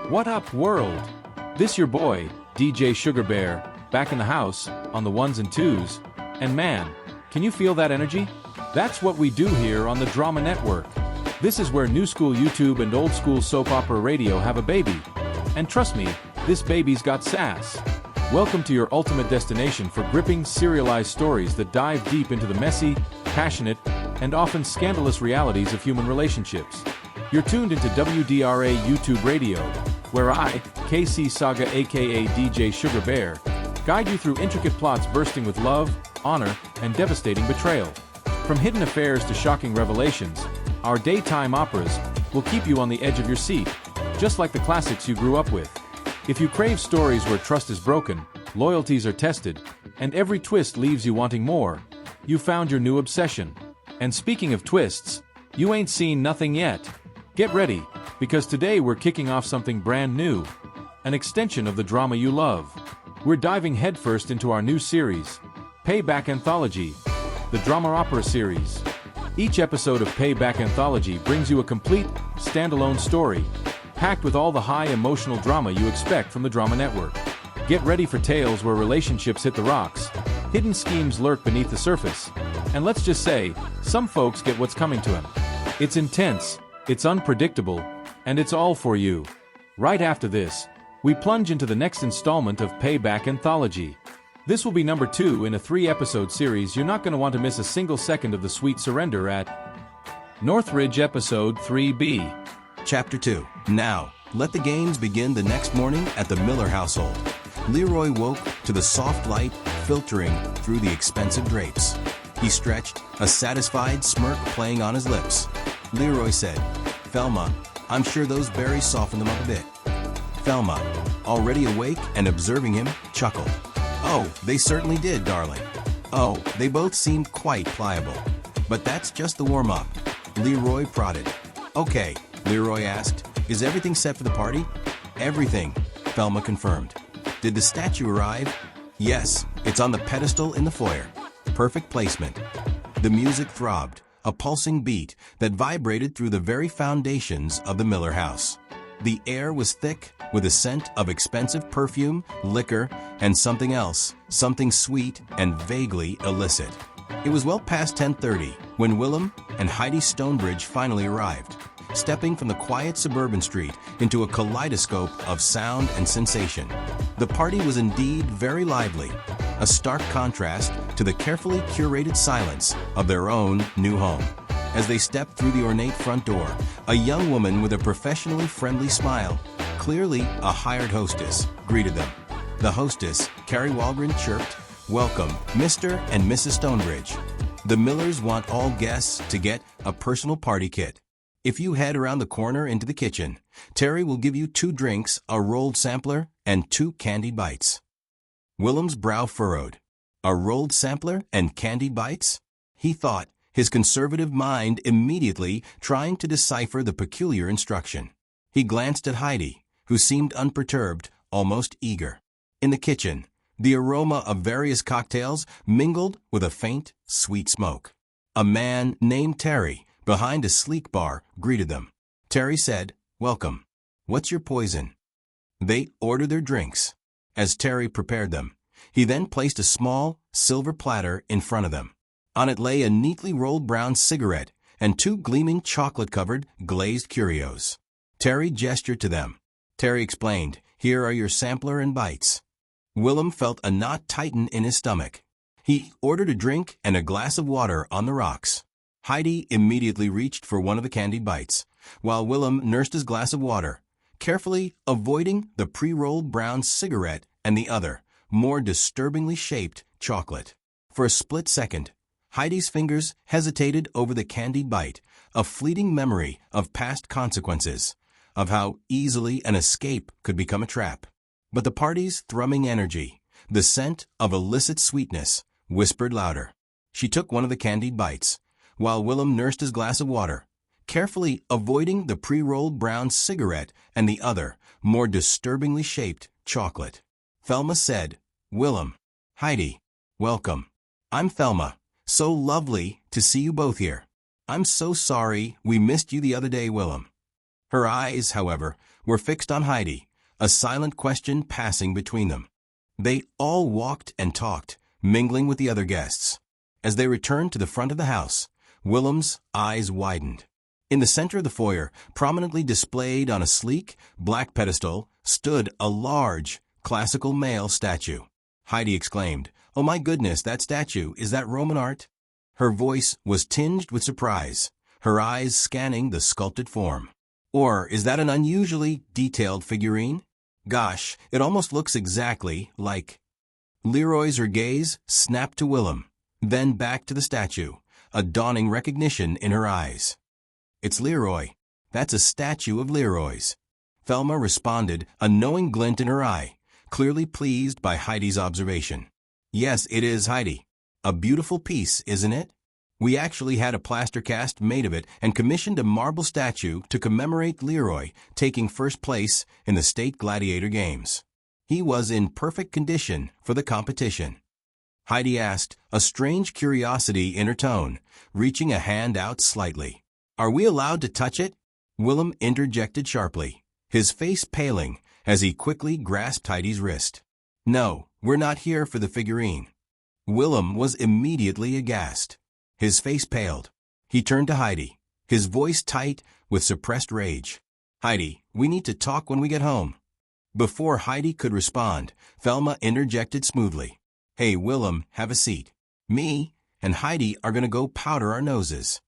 What up, world? This your boy, DJ Sugar Bear, back in the house, on the ones and twos. And man, can you feel that energy? That's what we do here on the Drama Network. This is where new school YouTube and old school soap opera radio have a baby. And trust me, this baby's got sass. Welcome to your ultimate destination for gripping, serialized stories that dive deep into the messy, passionate, and often scandalous realities of human relationships. You're tuned into WDRA YouTube Radio, where I, KC Saga aka DJ Sugar Bear, guide you through intricate plots bursting with love, honor, and devastating betrayal. From hidden affairs to shocking revelations, our daytime operas will keep you on the edge of your seat, just like the classics you grew up with. If you crave stories where trust is broken, loyalties are tested, and every twist leaves you wanting more, you found your new obsession. And speaking of twists, you ain't seen nothing yet. Get ready, because today we're kicking off something brand new, an extension of the drama you love. We're diving headfirst into our new series, Payback Anthology, the drama opera series. Each episode of Payback Anthology brings you a complete, standalone story, packed with all the high emotional drama you expect from the Drama Network. Get ready for tales where relationships hit the rocks, hidden schemes lurk beneath the surface, and let's just say, some folks get what's coming to them. It's intense, it's unpredictable, and it's all for you. Right after this, we plunge into the next installment of Payback Anthology. This will be number 2 in a 3-episode series. You're not going to want to miss a single second of the sweet surrender at Northridge Episode 3B. Chapter 2. Now, let the games begin the next morning at the Miller household. Leroy woke to the soft light filtering through the expensive drapes. He stretched, a satisfied smirk playing on his lips. Leroy said, "Thelma, I'm sure those berries softened them up a bit." Thelma, already awake and observing him, chuckled. "Oh, they certainly did, darling. Oh, they both seemed quite pliable. But that's just the warm-up." Leroy prodded. "Okay," Leroy asked, "is everything set for the party?" "Everything," Thelma confirmed. "Did the statue arrive?" "Yes, it's on the pedestal in the foyer. Perfect placement." The music throbbed, a pulsing beat that vibrated through the very foundations of the Miller house. The air was thick with a scent of expensive perfume, liquor, and something else, something sweet and vaguely illicit. It was well past 10:30 when Wilham and Heidy Stonebridge finally arrived, stepping from the quiet suburban street into a kaleidoscope of sound and sensation. The party was indeed very lively, a stark contrast to the carefully curated silence of their own new home. As they stepped through the ornate front door, a young woman with a professionally friendly smile, clearly a hired hostess, greeted them. The hostess, Carrie Walgren, chirped, "Welcome, Mr. and Mrs. Stonebridge. The Millers want all guests to get a personal party kit. If you head around the corner into the kitchen, Terry will give you 2 drinks, a rolled sampler, and 2 candied bites." Wilham's brow furrowed. A rolled sampler and candied bites? He thought, his conservative mind immediately trying to decipher the peculiar instruction. He glanced at Heidy, who seemed unperturbed, almost eager. In the kitchen, the aroma of various cocktails mingled with a faint, sweet smoke. A man named Terry, behind a sleek bar, greeted them. Terry said, "Welcome. What's your poison?" They ordered their drinks. As Terry prepared them, he then placed a small, silver platter in front of them. On it lay a neatly rolled brown cigarette and 2 gleaming chocolate-covered, glazed curios. Terry gestured to them. Terry explained, "Here are your sampler and bites." Wilham felt a knot tighten in his stomach. He ordered a drink and a glass of water on the rocks. Heidy immediately reached for one of the candied bites, while Wilham nursed his glass of water, carefully avoiding the pre-rolled brown cigarette and the other, more disturbingly shaped, chocolate. For a split second, Heidi's fingers hesitated over the candied bite, a fleeting memory of past consequences, of how easily an escape could become a trap. But the party's thrumming energy, the scent of illicit sweetness, whispered louder. She took one of the candied bites, while Wilham nursed his glass of water, carefully avoiding the pre-rolled brown cigarette and the other, more disturbingly shaped, chocolate. Thelma said, "Wilham, Heidy, welcome. I'm Thelma. So lovely to see you both here. I'm so sorry we missed you the other day, Wilham." Her eyes, however, were fixed on Heidy, a silent question passing between them. They all walked and talked, mingling with the other guests. As they returned to the front of the house, Wilham's eyes widened. In the center of the foyer, prominently displayed on a sleek, black pedestal, stood a large, classical male statue. Heidy exclaimed, "Oh my goodness, that statue, is that Roman art?" Her voice was tinged with surprise, her eyes scanning the sculpted form. "Or is that an unusually detailed figurine? Gosh, it almost looks exactly like..." Leroy's gaze snapped to Wilham, then back to the statue, a dawning recognition in her eyes. "It's Leroy. That's a statue of Leroy's." Thelma responded, a knowing glint in her eye, clearly pleased by Heidi's observation. "Yes, it is, Heidy. A beautiful piece, isn't it? We actually had a plaster cast made of it and commissioned a marble statue to commemorate Leroy taking first place in the state gladiator games. He was in perfect condition for the competition." Heidy asked, a strange curiosity in her tone, reaching a hand out slightly. "Are we allowed to touch it?" Wilham interjected sharply, his face paling as he quickly grasped Heidi's wrist. "No, we're not here for the figurine." Wilham was immediately aghast. His face paled. He turned to Heidy, his voice tight with suppressed rage. "Heidy, we need to talk when we get home." Before Heidy could respond, Thelma interjected smoothly. "Hey, Wilham, have a seat. Me and Heidy are going to go powder our noses."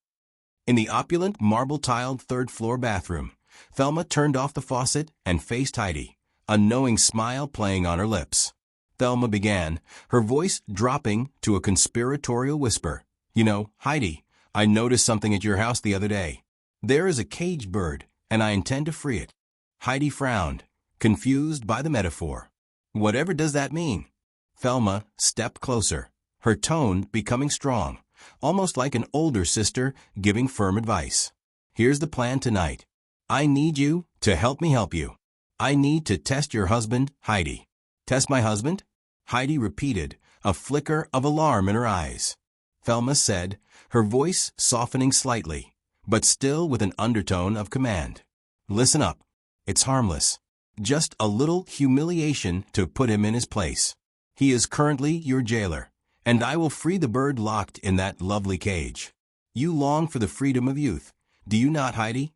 In the opulent, marble-tiled third-floor bathroom, Thelma turned off the faucet and faced Heidy, a knowing smile playing on her lips. Thelma began, her voice dropping to a conspiratorial whisper. "You know, Heidy, I noticed something at your house the other day. There is a caged bird, and I intend to free it." Heidy frowned, confused by the metaphor. "Whatever does that mean?" Thelma stepped closer, her tone becoming strong, almost like an older sister giving firm advice. "Here's the plan tonight. I need you to help me help you. I need to test your husband, Heidy." "Test my husband?" Heidy repeated, a flicker of alarm in her eyes. Thelma said, her voice softening slightly, but still with an undertone of command. "Listen up. It's harmless. Just a little humiliation to put him in his place. He is currently your jailer, and I will free the bird locked in that lovely cage. You long for the freedom of youth, do you not, Heidy?"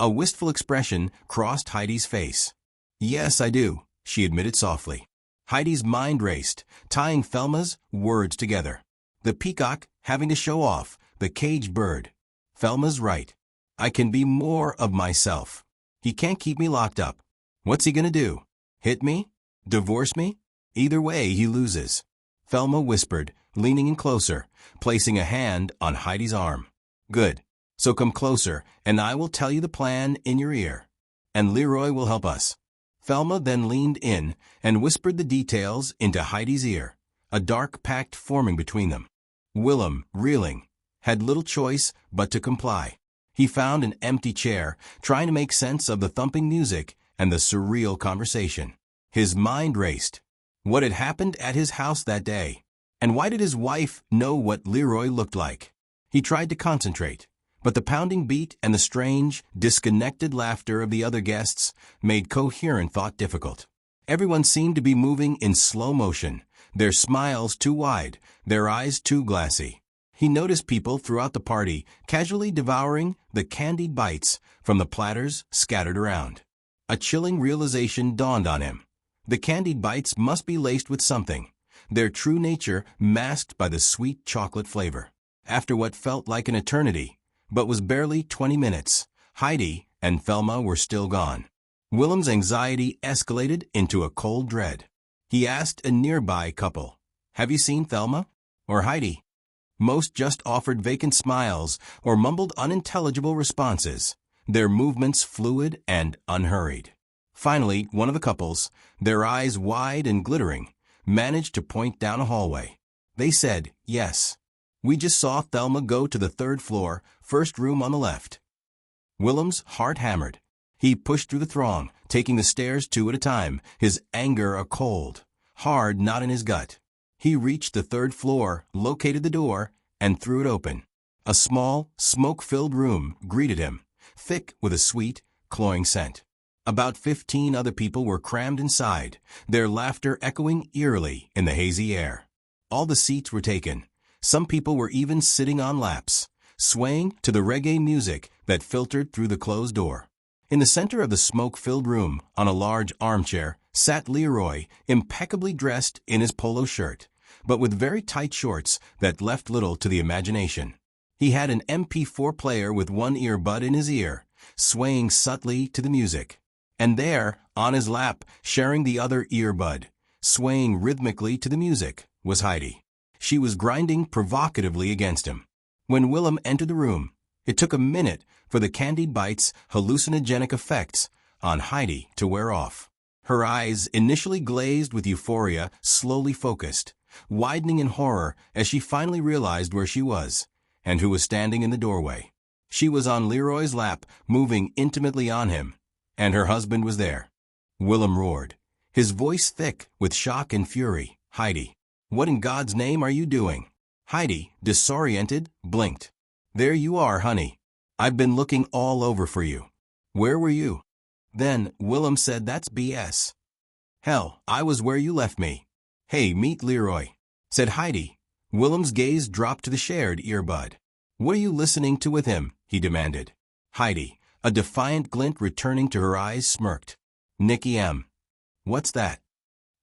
A wistful expression crossed Heidi's face. "Yes, I do," she admitted softly. Heidi's mind raced, tying Thelma's words together. The peacock having to show off the caged bird. Thelma's right. I can be more of myself. He can't keep me locked up. What's he gonna do? Hit me? Divorce me? Either way, he loses. Thelma whispered, leaning in closer, placing a hand on Heidi's arm. "Good. So come closer, and I will tell you the plan in your ear. And Leroy will help us." Thelma then leaned in and whispered the details into Heidi's ear, a dark pact forming between them. Wilham, reeling, had little choice but to comply. He found an empty chair, trying to make sense of the thumping music and the surreal conversation. His mind raced. What had happened at his house that day? And why did his wife know what Leroy looked like? He tried to concentrate, but the pounding beat and the strange, disconnected laughter of the other guests made coherent thought difficult. Everyone seemed to be moving in slow motion, their smiles too wide, their eyes too glassy. He noticed people throughout the party casually devouring the candied bites from the platters scattered around. A chilling realization dawned on him. The candied bites must be laced with something, their true nature masked by the sweet chocolate flavor. After what felt like an eternity, but was barely 20 minutes, Heidy and Thelma were still gone. Wilham's anxiety escalated into a cold dread. He asked a nearby couple, "Have you seen Thelma? Or Heidy?" Most just offered vacant smiles or mumbled unintelligible responses, their movements fluid and unhurried. Finally, one of the couples, their eyes wide and glittering, managed to point down a hallway. They said, "Yes. We just saw Thelma go to the third floor, first room on the left." Wilham's heart hammered. He pushed through the throng, taking the stairs two at a time, his anger a cold, hard knot in his gut. He reached the third floor, located the door, and threw it open. A small, smoke-filled room greeted him, thick with a sweet, cloying scent. About 15 other people were crammed inside, their laughter echoing eerily in the hazy air. All the seats were taken. Some people were even sitting on laps, swaying to the reggae music that filtered through the closed door. In the center of the smoke-filled room, on a large armchair, sat Leroy, impeccably dressed in his polo shirt, but with very tight shorts that left little to the imagination. He had an MP4 player with one earbud in his ear, swaying subtly to the music. And there, on his lap, sharing the other earbud, swaying rhythmically to the music, was Heidy. She was grinding provocatively against him. When Wilham entered the room, it took a minute for the candied bite's hallucinogenic effects on Heidy to wear off. Her eyes, initially glazed with euphoria, slowly focused, widening in horror as she finally realized where she was and who was standing in the doorway. She was on Leroy's lap, moving intimately on him, and her husband was there. Wilham roared, his voice thick with shock and fury. "Heidy, what in God's name are you doing?" Heidy, disoriented, blinked. "There you are, honey. I've been looking all over for you. Where were you?" Then Wilham said, "That's BS. Hell, I was where you left me." "Hey, meet Leroy," said Heidy. Wilham's gaze dropped to the shared earbud. "What are you listening to with him?" he demanded. Heidy, a defiant glint returning to her eyes, smirked. "Nicky M. What's that?"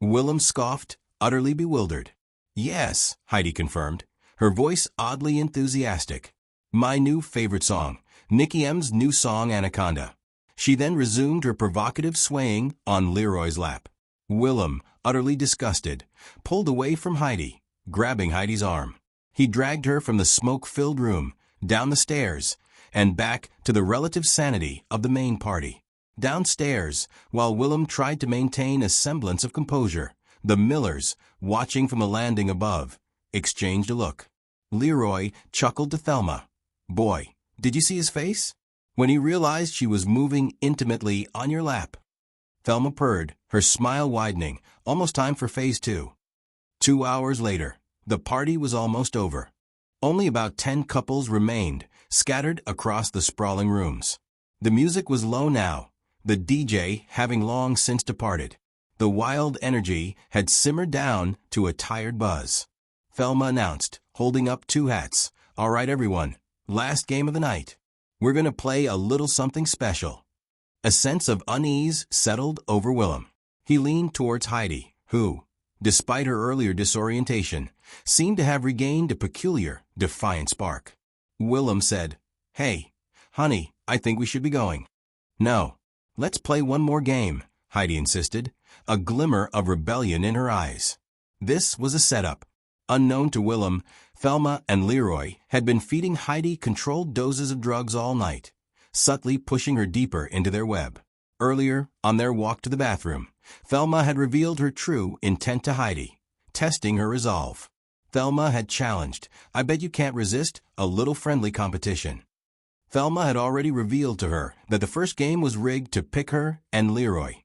Wilham scoffed, utterly bewildered. "Yes," Heidy confirmed, her voice oddly enthusiastic. "My new favorite song, Nicky M's new song Anaconda." She then resumed her provocative swaying on Leroy's lap. Wilham, utterly disgusted, pulled away from Heidy, grabbing Heidy's arm. He dragged her from the smoke-filled room, down the stairs, and back to the relative sanity of the main party. Downstairs, while Wilham tried to maintain a semblance of composure, the Millers, watching from the landing above, exchanged a look. Leroy chuckled to Thelma. "Boy, did you see his face when he realized she was moving intimately on your lap?" Thelma purred, her smile widening. Almost time for phase 2. 2 hours later, the party was almost over. Only about 10 couples remained, scattered across the sprawling rooms. The music was low now, the DJ having long since departed. The wild energy had simmered down to a tired buzz. Thelma announced, holding up 2 hats. "All right, everyone, last game of the night. We're going to play a little something special." A sense of unease settled over Wilham. He leaned towards Heidy, who, despite her earlier disorientation, seemed to have regained a peculiar, defiant spark. Wilham said, "Hey, honey, I think we should be going." "No, let's play one more game," Heidy insisted, a glimmer of rebellion in her eyes. This was a setup. Unknown to Wilham, Thelma and Leroy had been feeding Heidy controlled doses of drugs all night, subtly pushing her deeper into their web. Earlier, on their walk to the bathroom, Thelma had revealed her true intent to Heidy, testing her resolve. Thelma had challenged, "I bet you can't resist a little friendly competition." Thelma had already revealed to her that the first game was rigged to pick her and Leroy,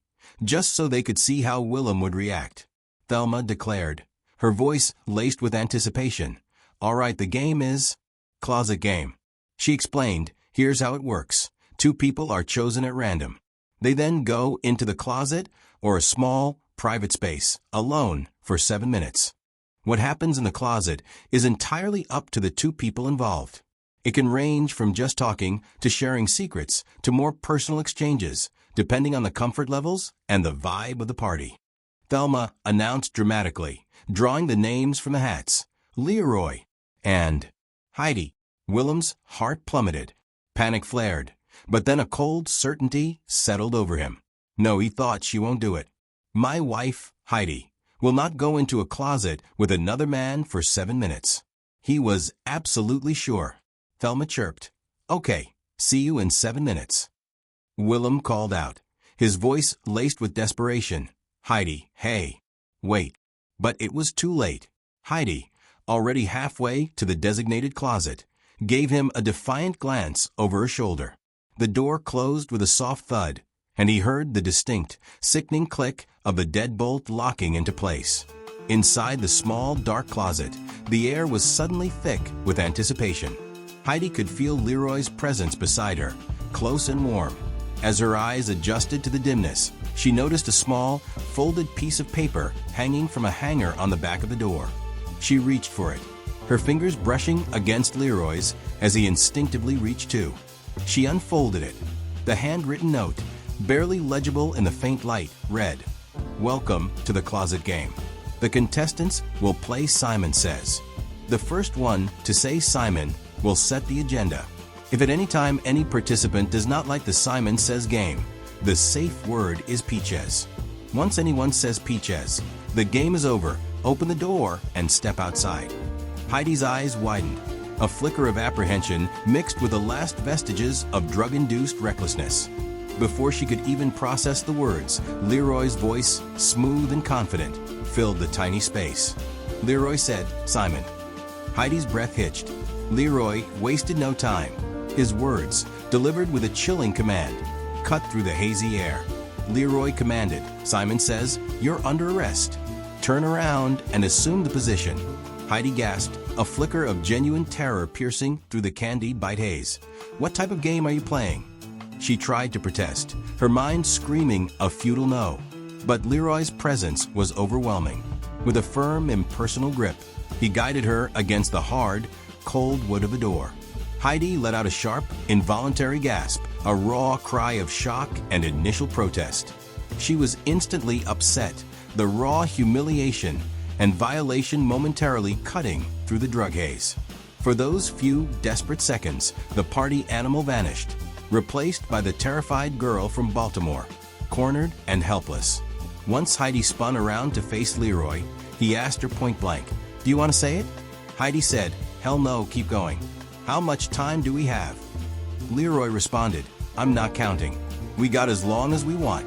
just so they could see how Wilham would react. Thelma declared, her voice laced with anticipation, "All right, the game is closet game." She explained, "Here's how it works. 2 people are chosen at random. They then go into the closet or a small, private space, alone, for 7 minutes. What happens in the closet is entirely up to the 2 people involved. It can range from just talking to sharing secrets to more personal exchanges, depending on the comfort levels and the vibe of the party." Thelma announced dramatically, drawing the names from the hats, "Leroy and Heidy." Wilham's heart plummeted. Panic flared, but then a cold certainty settled over him. No, he thought, she won't do it. "My wife, Heidy, will not go into a closet with another man for 7 minutes." He was absolutely sure. Thelma chirped, "Okay, see you in 7 minutes." Wilham called out, his voice laced with desperation, "Heidy, hey, wait." But it was too late. Heidy, already halfway to the designated closet, gave him a defiant glance over her shoulder. The door closed with a soft thud, and he heard the distinct, sickening click of the deadbolt locking into place. Inside the small, dark closet, the air was suddenly thick with anticipation. Heidy could feel Leroy's presence beside her, close and warm. As her eyes adjusted to the dimness, she noticed a small, folded piece of paper hanging from a hanger on the back of the door. She reached for it, her fingers brushing against Leroy's as he instinctively reached too. She unfolded it. The handwritten note, barely legible in the faint light, read, "Welcome to the closet game. The contestants will play Simon Says. The first one to say Simon will set the agenda. If at any time any participant does not like the Simon Says game, the safe word is Peachez. Once anyone says Peachez, the game is over. Open the door and step outside." Heidi's eyes widened, a flicker of apprehension mixed with the last vestiges of drug-induced recklessness. Before she could even process the words, Leroy's voice, smooth and confident, filled the tiny space. Leroy said, "Simon." Heidi's breath hitched. Leroy wasted no time. His words, delivered with a chilling command, cut through the hazy air. Leroy commanded, "Simon Says, you're under arrest. Turn around and assume the position." Heidi gasped, a flicker of genuine terror piercing through the candied bite haze. "What type of game are you playing?" She tried to protest, her mind screaming a futile no. But Leroy's presence was overwhelming. With a firm, impersonal grip, he guided her against the hard, cold wood of the door. Heidi let out a sharp, involuntary gasp, a raw cry of shock and initial protest. She was instantly upset, the raw humiliation and violation momentarily cutting through the drug haze. For those few desperate seconds, the party animal vanished, replaced by the terrified girl from Baltimore, cornered and helpless. Once Heidi spun around to face Leroy, he asked her point blank, "Do you want to say it?" Heidi said, "Hell no, keep going. How much time do we have?" Leroy responded, "I'm not counting. We got as long as we want."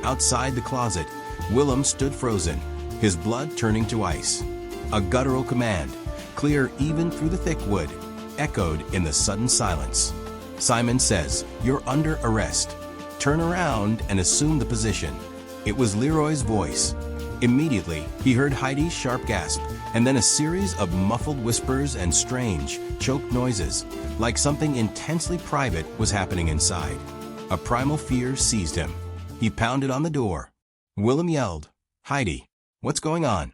Outside the closet, Wilham stood frozen, his blood turning to ice. A guttural command, clear even through the thick wood, echoed in the sudden silence. "Simon Says, you're under arrest. Turn around and assume the position." It was Leroy's voice. Immediately, he heard Heidi's sharp gasp, and then a series of muffled whispers and strange, choked noises, like something intensely private was happening inside. A primal fear seized him. He pounded on the door. Wilham yelled, "Heidi, what's going on?"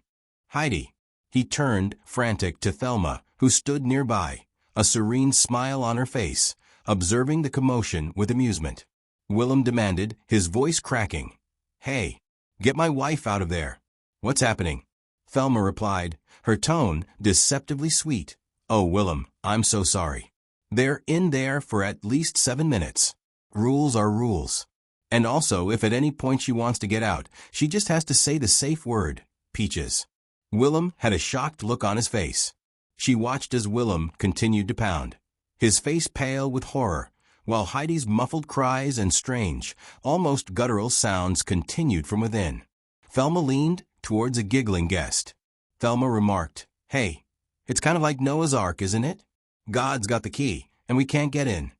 "Heidi." He turned, frantic, to Thelma, who stood nearby, a serene smile on her face, observing the commotion with amusement. Wilham demanded, his voice cracking, "Hey, get my wife out of there." "What's happening?" Thelma replied, her tone deceptively sweet. "Oh, Wilham, I'm so sorry. They're in there for at least 7 minutes. Rules are rules. And also, if at any point she wants to get out, she just has to say the safe word, Peachez." Wilham had a shocked look on his face. She watched as Wilham continued to pound, his face pale with horror, while Heidi's muffled cries and strange, almost guttural sounds continued from within. Thelma leaned towards a giggling guest. Thelma remarked, "Hey, it's kind of like Noah's Ark, isn't it? God's got the key, and we can't get in."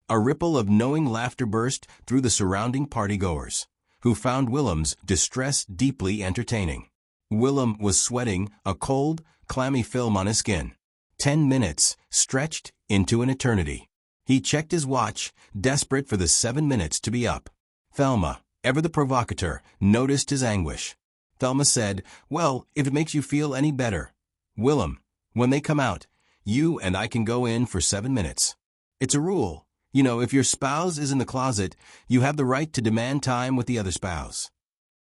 A ripple of knowing laughter burst through the surrounding partygoers, who found Wilham's distress deeply entertaining. Wilham was sweating, a cold, clammy film on his skin. 10 minutes stretched into an eternity. He checked his watch, desperate for the 7 minutes to be up. Thelma, ever the provocateur, noticed his anguish. Thelma said, "Well, if it makes you feel any better. Wilham, when they come out, you and I can go in for 7 minutes. It's a rule. You know, if your spouse is in the closet, you have the right to demand time with the other spouse."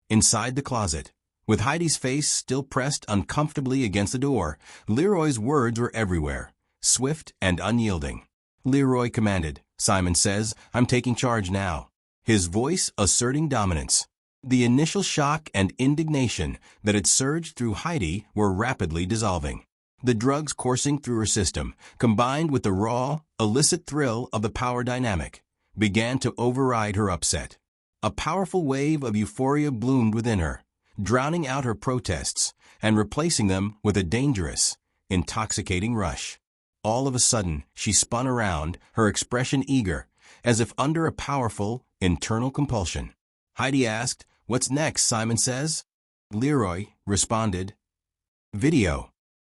Inside the closet, with Heidi's face still pressed uncomfortably against the door, Leroy's words were everywhere, swift and unyielding. Leroy commanded, "Simon Says, I'm taking charge now," his voice asserting dominance. The initial shock and indignation that had surged through Heidi were rapidly dissolving. The drugs coursing through her system, combined with the raw, illicit thrill of the power dynamic, began to override her upset. A powerful wave of euphoria bloomed within her, drowning out her protests and replacing them with a dangerous, intoxicating rush. All of a sudden, she spun around, her expression eager, as if under a powerful, internal compulsion. Heidi asked, "What's next, Simon Says?" Leroy responded, "Video."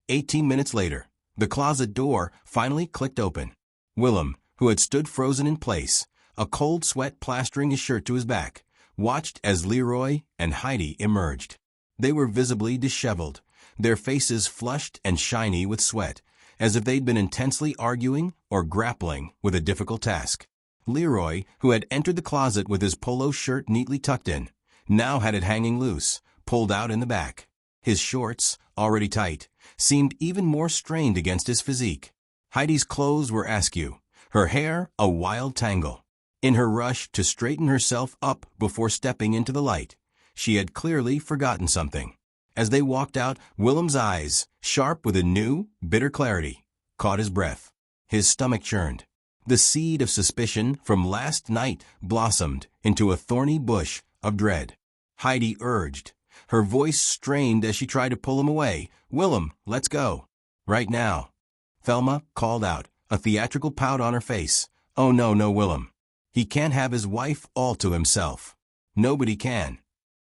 18 minutes later, the closet door finally clicked open. Wilham, who had stood frozen in place, a cold sweat plastering his shirt to his back, watched as Leroy and Heidy emerged. They were visibly disheveled, their faces flushed and shiny with sweat, as if they'd been intensely arguing or grappling with a difficult task. Leroy, who had entered the closet with his polo shirt neatly tucked in, now had it hanging loose, pulled out in the back. His shorts, already tight, seemed even more strained against his physique. Heidi's clothes were askew, her hair a wild tangle. In her rush to straighten herself up before stepping into the light, she had clearly forgotten something. As they walked out, Wilham's eyes, sharp with a new, bitter clarity, caught his breath. His stomach churned. The seed of suspicion from last night blossomed into a thorny bush of dread. Heidy urged, her voice strained as she tried to pull him away. "Wilham, let's go. Right now." Thelma called out, a theatrical pout on her face. "Oh no, Wilham. He can't have his wife all to himself. Nobody can."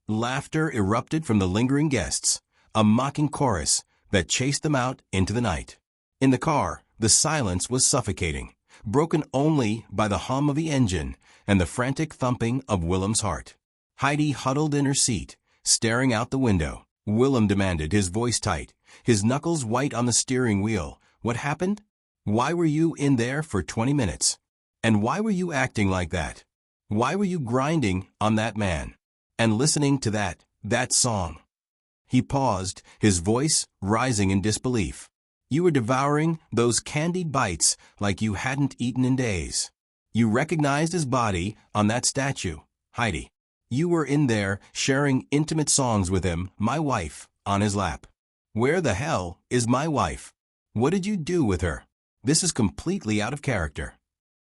Laughter erupted from the lingering guests, a mocking chorus that chased them out into the night. In the car, the silence was suffocating, broken only by the hum of the engine and the frantic thumping of Wilham's heart. Heidy huddled in her seat, staring out the window. Wilham demanded, his voice tight, his knuckles white on the steering wheel. "What happened? Why were you in there for 20 minutes? And why were you acting like that? Why were you grinding on that man? And listening to that song?" He paused, his voice rising in disbelief. "You were devouring those candied bites like you hadn't eaten in days. You recognized his body on that statue, Heidy. You were in there sharing intimate songs with him, my wife, on his lap. Where the hell is my wife? What did you do with her? This is completely out of character."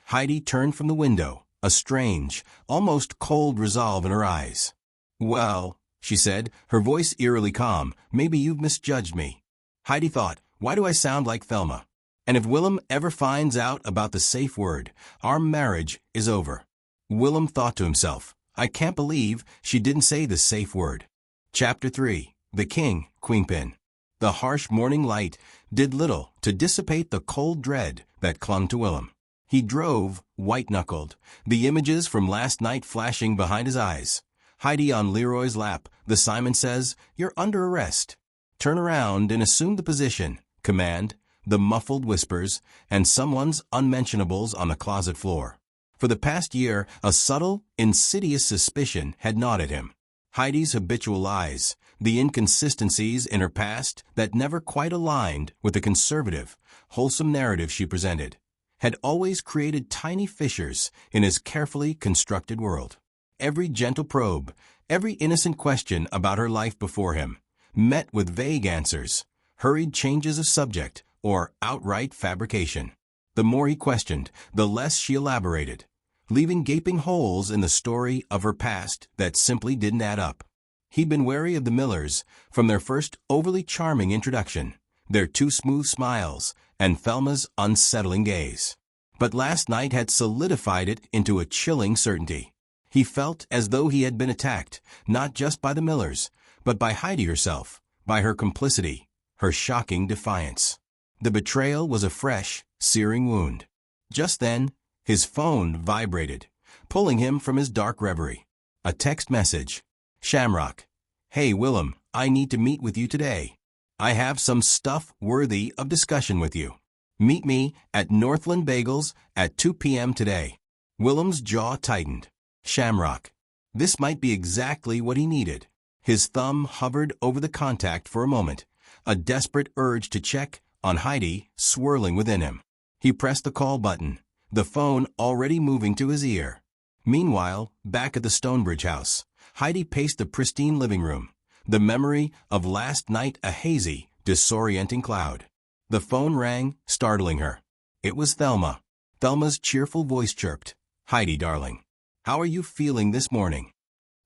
Heidy turned from the window, a strange, almost cold resolve in her eyes. "Well," she said, her voice eerily calm, "maybe you've misjudged me." Heidy thought, why do I sound like Thelma? And if Wilham ever finds out about the safe word, our marriage is over. Wilham thought to himself, I can't believe she didn't say the safe word. Chapter 3. The King, Queenpin. The harsh morning light did little to dissipate the cold dread that clung to Wilham. He drove, white-knuckled, the images from last night flashing behind his eyes. Heidy on Leroy's lap, the Simon says, "You're under arrest." Turn around and assume the position, command, the muffled whispers, and someone's unmentionables on the closet floor. For the past year, a subtle, insidious suspicion had gnawed at him. Heidi's habitual lies, the inconsistencies in her past that never quite aligned with the conservative, wholesome narrative she presented, had always created tiny fissures in his carefully constructed world. Every gentle probe, every innocent question about her life before him, met with vague answers, hurried changes of subject, or outright fabrication. The more he questioned, the less she elaborated, leaving gaping holes in the story of her past that simply didn't add up. He'd been wary of the Millers from their first overly charming introduction, their too smooth smiles, and Thelma's unsettling gaze. But last night had solidified it into a chilling certainty. He felt as though he had been attacked, not just by the Millers, but by Heidy herself, by her complicity, her shocking defiance. The betrayal was a fresh, searing wound. Just then, his phone vibrated, pulling him from his dark reverie. A text message. Shamrock. "Hey Wilham, I need to meet with you today. I have some stuff worthy of discussion with you. Meet me at Northland Bagels at 2 p.m. today." Wilham's jaw tightened. Shamrock. This might be exactly what he needed. His thumb hovered over the contact for a moment, a desperate urge to check on Heidy swirling within him. He pressed the call button, the phone already moving to his ear. Meanwhile, back at the Stonebridge house, Heidy paced the pristine living room, the memory of last night a hazy, disorienting cloud. The phone rang, startling her. It was Thelma. Thelma's cheerful voice chirped, "Heidy, darling. How are you feeling this morning?"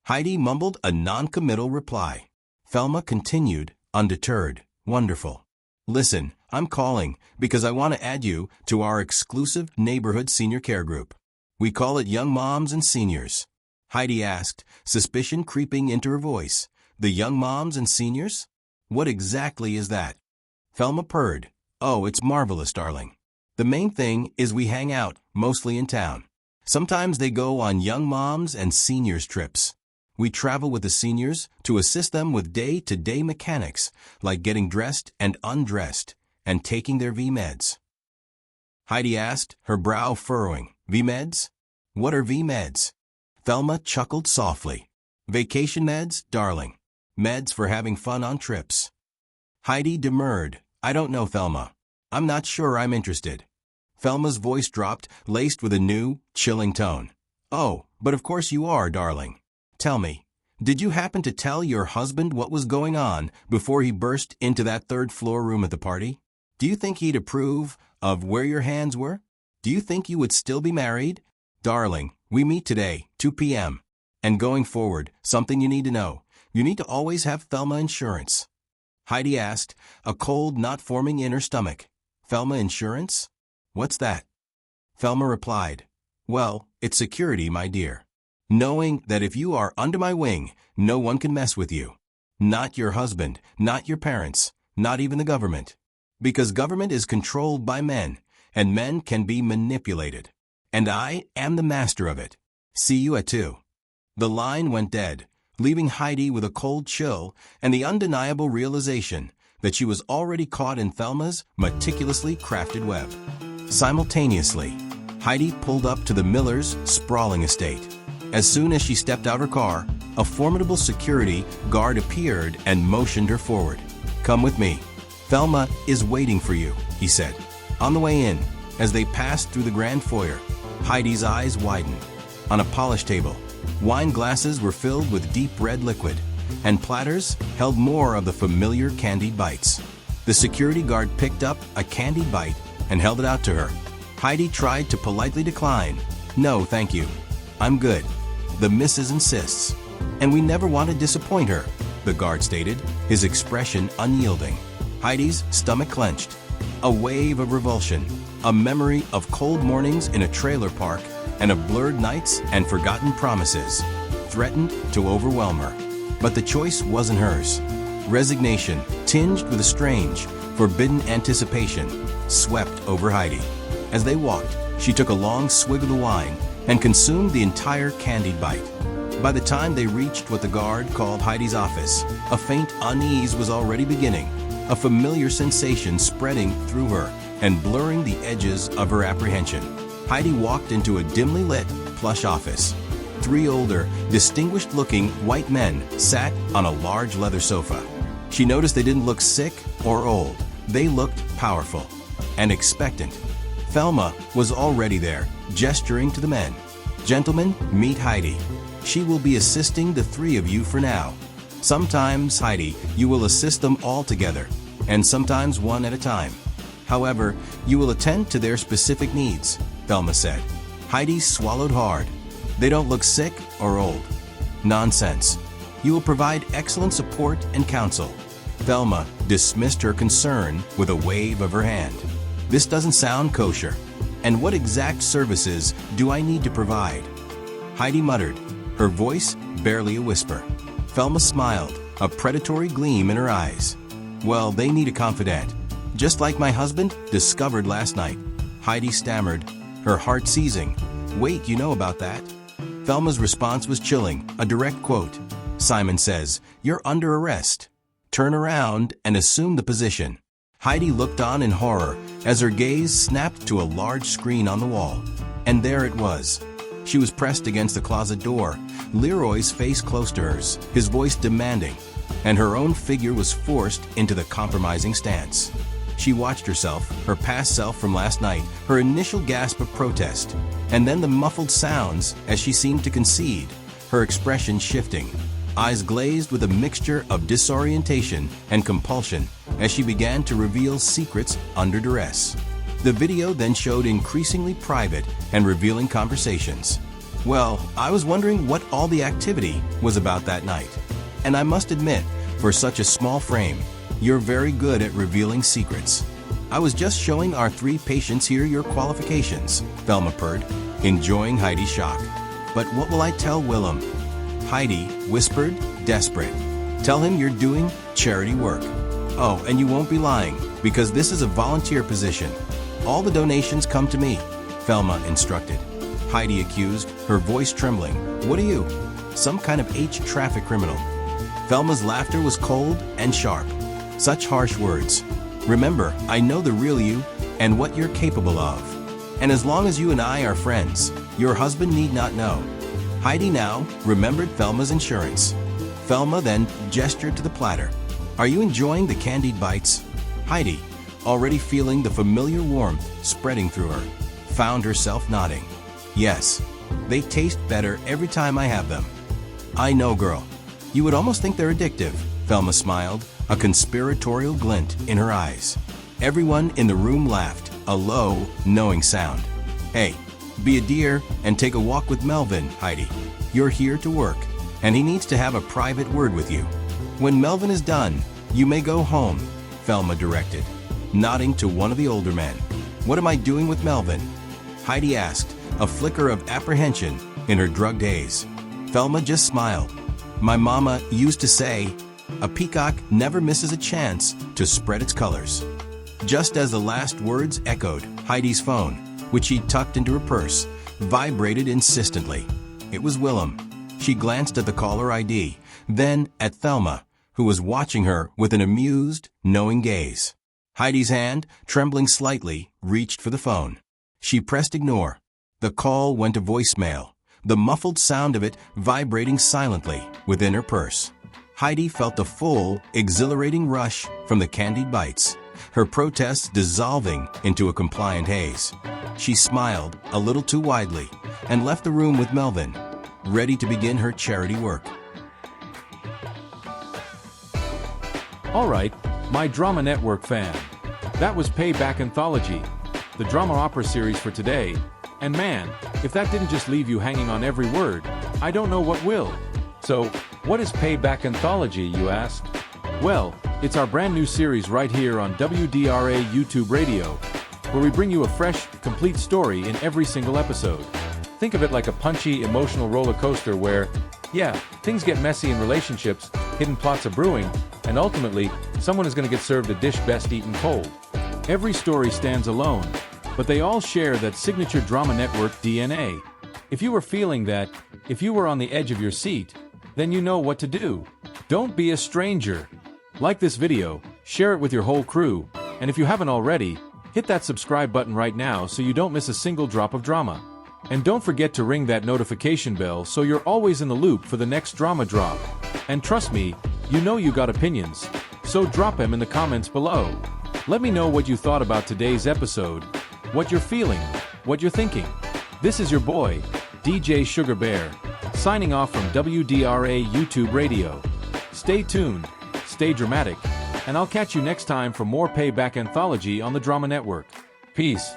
Heidy mumbled a non-committal reply. Thelma continued, undeterred, "Wonderful. Listen, I'm calling because I want to add you to our exclusive neighborhood senior care group. We call it Young Moms and Seniors." Heidy asked, suspicion creeping into her voice. "The Young Moms and Seniors? What exactly is that?" Thelma purred. "Oh, it's marvelous, darling. The main thing is we hang out, mostly in town. Sometimes they go on young moms and seniors trips. We travel with the seniors to assist them with day-to-day mechanics, like getting dressed and undressed, and taking their V-meds. Heidi asked, her brow furrowing. V-meds? What are V-meds? Thelma chuckled softly. Vacation meds, darling. Meds for having fun on trips. Heidi demurred. I don't know, Thelma. I'm not sure I'm interested. Thelma's voice dropped, laced with a new, chilling tone. Oh, but of course you are, darling. Tell me, did you happen to tell your husband what was going on before he burst into that third-floor room at the party? Do you think he'd approve of where your hands were? Do you think you would still be married? Darling, we meet today, 2 p.m. And going forward, something you need to know. You need to always have Thelma insurance. Heidi asked, a cold not forming in her stomach. Thelma insurance? What's that? Thelma replied, well, it's security, my dear. Knowing that if you are under my wing, no one can mess with you. Not your husband, not your parents, not even the government. Because government is controlled by men, and men can be manipulated. And I am the master of it. See you at 2. The line went dead, leaving Heidi with a cold chill and the undeniable realization that she was already caught in Thelma's meticulously crafted web. Simultaneously, Heidi pulled up to the Miller's sprawling estate. As soon as she stepped out her car, a formidable security guard appeared and motioned her forward. Come with me. Thelma is waiting for you, he said. On the way in, as they passed through the grand foyer, Heidi's eyes widened. On a polished table, wine glasses were filled with deep red liquid, and platters held more of the familiar candied bites. The security guard picked up a candied bite and held it out to her. Heidi tried to politely decline. No, thank you. I'm good. The missus insists. And we never want to disappoint her, the guard stated, his expression unyielding. Heidi's stomach clenched. A wave of revulsion, a memory of cold mornings in a trailer park and of blurred nights and forgotten promises, threatened to overwhelm her. But the choice wasn't hers. Resignation, tinged with a strange, forbidden anticipation, swept over Heidi. As they walked, she took a long swig of the wine and consumed the entire candied bite. By the time they reached what the guard called Heidi's office, a faint unease was already beginning, a familiar sensation spreading through her and blurring the edges of her apprehension. Heidi walked into a dimly lit, plush office. 3 older, distinguished-looking white men sat on a large leather sofa. She noticed they didn't look sick or old. They looked powerful and expectant. Thelma was already there, gesturing to the men. Gentlemen, meet Heidi. She will be assisting the 3 of you for now. Sometimes, Heidi, you will assist them all together, and sometimes one at a time. However, you will attend to their specific needs, Thelma said. Heidi swallowed hard. They don't look sick or old. Nonsense. You will provide excellent support and counsel. Thelma dismissed her concern with a wave of her hand. This doesn't sound kosher. And what exact services do I need to provide? Heidi muttered, her voice barely a whisper. Thelma smiled, a predatory gleam in her eyes. Well, they need a confidant, just like my husband discovered last night. Heidi stammered, her heart seizing. Wait, you know about that? Thelma's response was chilling, a direct quote. Simon says, you're under arrest. Turn around and assume the position. Heidi looked on in horror as her gaze snapped to a large screen on the wall. And there it was. She was pressed against the closet door, Leroy's face close to hers, his voice demanding, and her own figure was forced into the compromising stance. She watched herself, her past self from last night, her initial gasp of protest, and then the muffled sounds as she seemed to concede, her expression shifting, eyes glazed with a mixture of disorientation and compulsion as she began to reveal secrets under duress. The video then showed increasingly private and revealing conversations. Well, I was wondering what all the activity was about that night. And I must admit, for such a small frame, you're very good at revealing secrets. I was just showing our 3 patients here your qualifications, Thelma purred, enjoying Heidi's shock. But what will I tell Wilham? Heidi whispered, desperate. Tell him you're doing charity work. Oh, and you won't be lying, because this is a volunteer position. All the donations come to me, Thelma instructed. Heidi accused, her voice trembling. What are you? Some kind of traffic criminal. Thelma's laughter was cold and sharp. Such harsh words. Remember, I know the real you and what you're capable of. And as long as you and I are friends, your husband need not know. Heidi now remembered Thelma's insurance. Thelma then gestured to the platter. Are you enjoying the candied bites? Heidi, already feeling the familiar warmth spreading through her, found herself nodding. Yes, they taste better every time I have them. I know, girl. You would almost think they're addictive. Thelma smiled, a conspiratorial glint in her eyes. Everyone in the room laughed, a low, knowing sound. Hey, be a dear and take a walk with Melvin, Heidi. You're here to work, and he needs to have a private word with you. When Melvin is done, you may go home, Thelma directed, nodding to one of the older men. What am I doing with Melvin? Heidi asked, a flicker of apprehension in her drugged haze. Thelma just smiled. My mama used to say, a peacock never misses a chance to spread its colors. Just as the last words echoed, Heidi's phone, which she tucked into her purse, vibrated insistently. It was Wilham. She glanced at the caller ID, then at Thelma, who was watching her with an amused, knowing gaze. Heidi's hand, trembling slightly, reached for the phone. She pressed ignore. The call went to voicemail, the muffled sound of it vibrating silently within her purse. Heidi felt the full, exhilarating rush from the candied bites, her protests dissolving into a compliant haze. She smiled a little too widely and left the room with Melvin, ready to begin her charity work. All right, my Drama Network fan. That was Payback Anthology, the drama opera series for today. And man, if that didn't just leave you hanging on every word, I don't know what will. So, what is Payback Anthology, you ask? Well, it's our brand new series right here on WDRA YouTube Radio, where we bring you a fresh, complete story in every single episode. Think of it like a punchy, emotional roller coaster where, yeah, things get messy in relationships, hidden plots are brewing, and ultimately, someone is going to get served a dish best eaten cold. Every story stands alone, but they all share that signature Drama Network DNA. If you were feeling that, if you were on the edge of your seat, then you know what to do. Don't be a stranger. Like this video, share it with your whole crew, and if you haven't already, hit that subscribe button right now so you don't miss a single drop of drama. And don't forget to ring that notification bell so you're always in the loop for the next drama drop. And trust me, you know you got opinions, so drop them in the comments below. Let me know what you thought about today's episode, what you're feeling, what you're thinking. This is your boy, DJ Sugar Bear, signing off from WDRA YouTube Radio. Stay tuned, stay dramatic, and I'll catch you next time for more Payback Anthology on the Drama Network. Peace.